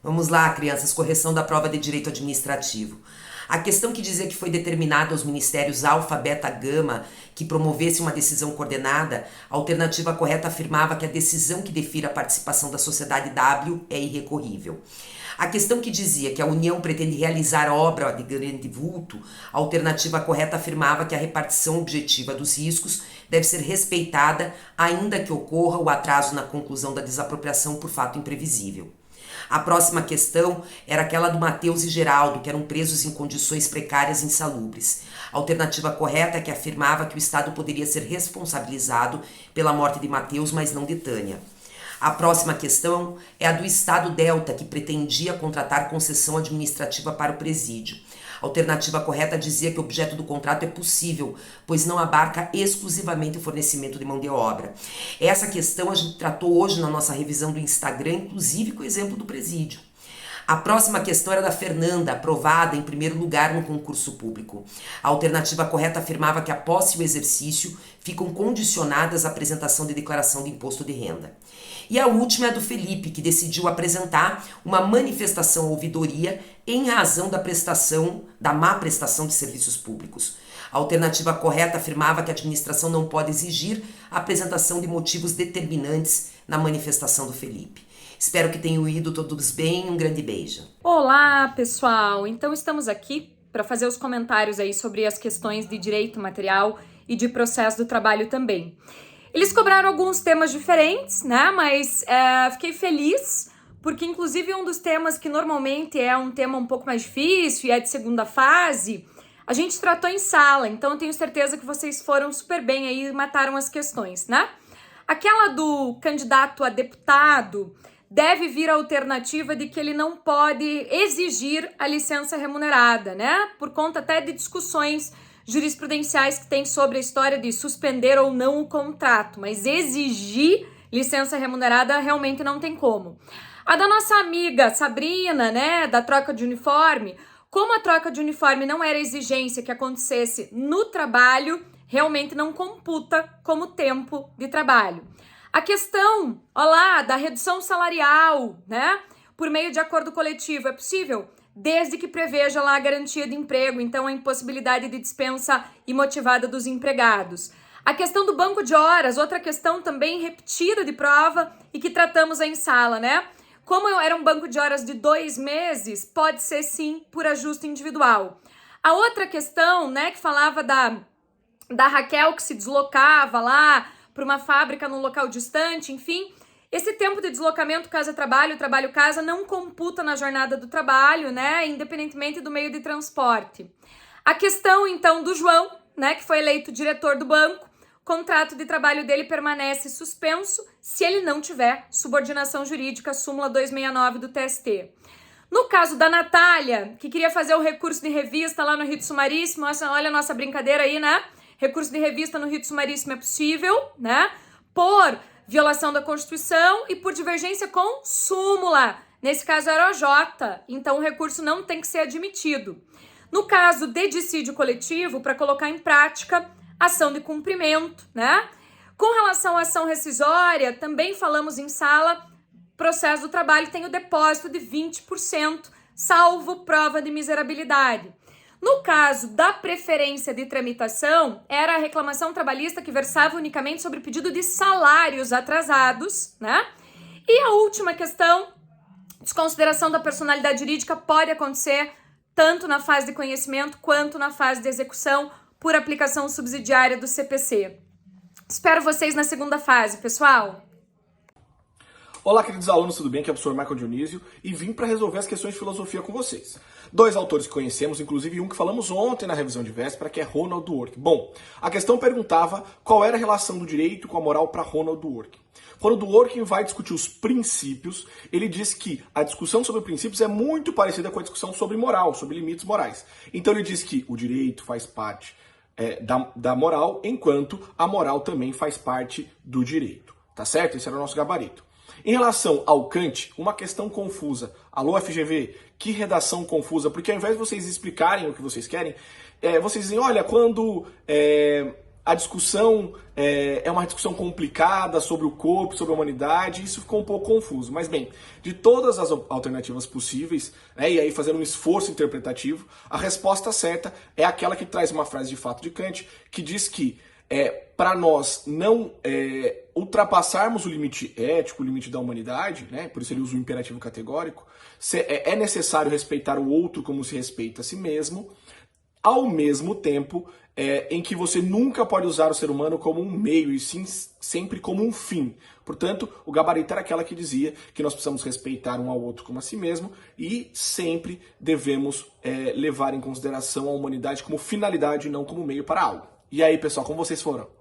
Vamos lá, crianças, correção da prova de direito administrativo. A questão que dizia que foi determinada aos ministérios alfa, beta, gama que promovesse uma decisão coordenada, a alternativa correta afirmava que a decisão que defira a participação da sociedade W é irrecorrível. A questão que dizia que a União pretende realizar obra de grande vulto, a alternativa correta afirmava que a repartição objetiva dos riscos deve ser respeitada, ainda que ocorra o atraso na conclusão da desapropriação por fato imprevisível. A próxima questão era aquela do Mateus e Geraldo, que eram presos em condições precárias e insalubres. A alternativa correta é que afirmava que o Estado poderia ser responsabilizado pela morte de Mateus, mas não de Tânia. A próxima questão é a do Estado Delta, que pretendia contratar concessão administrativa para o presídio. A alternativa correta dizia que o objeto do contrato é possível, pois não abarca exclusivamente o fornecimento de mão de obra. Essa questão a gente tratou hoje na nossa revisão do Instagram, inclusive com o exemplo do presídio. A próxima questão era da Fernanda, aprovada em primeiro lugar no concurso público. A alternativa correta afirmava que a posse e o exercício ficam condicionadas à apresentação de declaração de imposto de renda. E a última é a do Felipe, que decidiu apresentar uma manifestação à ouvidoria em razão da má prestação de serviços públicos. A alternativa correta afirmava que a administração não pode exigir a apresentação de motivos determinantes na manifestação do Felipe. Espero que tenham ido todos bem. Um grande beijo. Olá, pessoal! Então estamos aqui para fazer os comentários aí sobre as questões de direito material e de processo do trabalho também. Eles cobraram alguns temas diferentes, né? Mas fiquei feliz porque, inclusive, um dos temas que normalmente é um tema um pouco mais difícil e é de segunda fase, a gente tratou em sala. Então eu tenho certeza que vocês foram super bem aí e mataram as questões, né? Aquela do candidato a deputado deve vir a alternativa de que ele não pode exigir a licença remunerada, né? Por conta até de discussões jurisprudenciais que tem sobre a história de suspender ou não o contrato, mas exigir licença remunerada realmente não tem como. A da nossa amiga Sabrina, né, da troca de uniforme, como a troca de uniforme não era exigência que acontecesse no trabalho, realmente não computa como tempo de trabalho. A questão, da redução salarial, né, por meio de acordo coletivo, é possível? Desde que preveja lá a garantia de emprego, então a impossibilidade de dispensa imotivada dos empregados. A questão do banco de horas, outra questão também repetida de prova e que tratamos aí em sala, né? Como era um banco de horas de 2 meses, pode ser sim por ajuste individual. A outra questão, né, que falava da Raquel que se deslocava lá para uma fábrica num local distante, enfim, esse tempo de deslocamento casa-trabalho, trabalho-casa não computa na jornada do trabalho, né, independentemente do meio de transporte. A questão, então, do João, né, que foi eleito diretor do banco, o contrato de trabalho dele permanece suspenso se ele não tiver subordinação jurídica, súmula 269 do TST. No caso da Natália, que queria fazer o recurso de revista lá no rito sumaríssimo, olha a nossa brincadeira aí, né? Recurso de revista no rito sumaríssimo é possível, né? Por violação da Constituição e por divergência com súmula. Nesse caso era OJ, então o recurso não tem que ser admitido. No caso de dissídio coletivo, para colocar em prática, ação de cumprimento, né? Com relação à ação rescisória, também falamos em sala, processo do trabalho tem o depósito de 20%, salvo prova de miserabilidade. No caso da preferência de tramitação, era a reclamação trabalhista que versava unicamente sobre pedido de salários atrasados, né? E a última questão, desconsideração da personalidade jurídica pode acontecer tanto na fase de conhecimento quanto na fase de execução por aplicação subsidiária do CPC. Espero vocês na segunda fase, pessoal! Olá, queridos alunos, tudo bem? Aqui é o professor Michael Dionísio e vim para resolver as questões de filosofia com vocês. 2 autores que conhecemos, inclusive um que falamos ontem na revisão de véspera, que é Ronald Dworkin. Bom, a questão perguntava qual era a relação do direito com a moral para Ronald Dworkin. Ronald Dworkin vai discutir os princípios. Ele diz que a discussão sobre princípios é muito parecida com a discussão sobre moral, sobre limites morais. Então ele diz que o direito faz parte da moral, enquanto a moral também faz parte do direito. Tá certo? Esse era o nosso gabarito. Em relação ao Kant, uma questão confusa. Alô, FGV, que redação confusa, porque ao invés de vocês explicarem o que vocês querem, vocês dizem, olha, quando a discussão é uma discussão complicada sobre o corpo, sobre a humanidade, isso ficou um pouco confuso. Mas bem, de todas as alternativas possíveis, né, e aí fazendo um esforço interpretativo, a resposta certa é aquela que traz uma frase de fato de Kant, que diz que para nós não ultrapassarmos o limite ético, o limite da humanidade, né, por isso ele usa o imperativo categórico, é necessário respeitar o outro como se respeita a si mesmo, ao mesmo tempo em que você nunca pode usar o ser humano como um meio, e sim sempre como um fim. Portanto, o gabarito era aquela que dizia que nós precisamos respeitar um ao outro como a si mesmo e sempre devemos levar em consideração a humanidade como finalidade e não como meio para algo. E aí, pessoal, como vocês foram?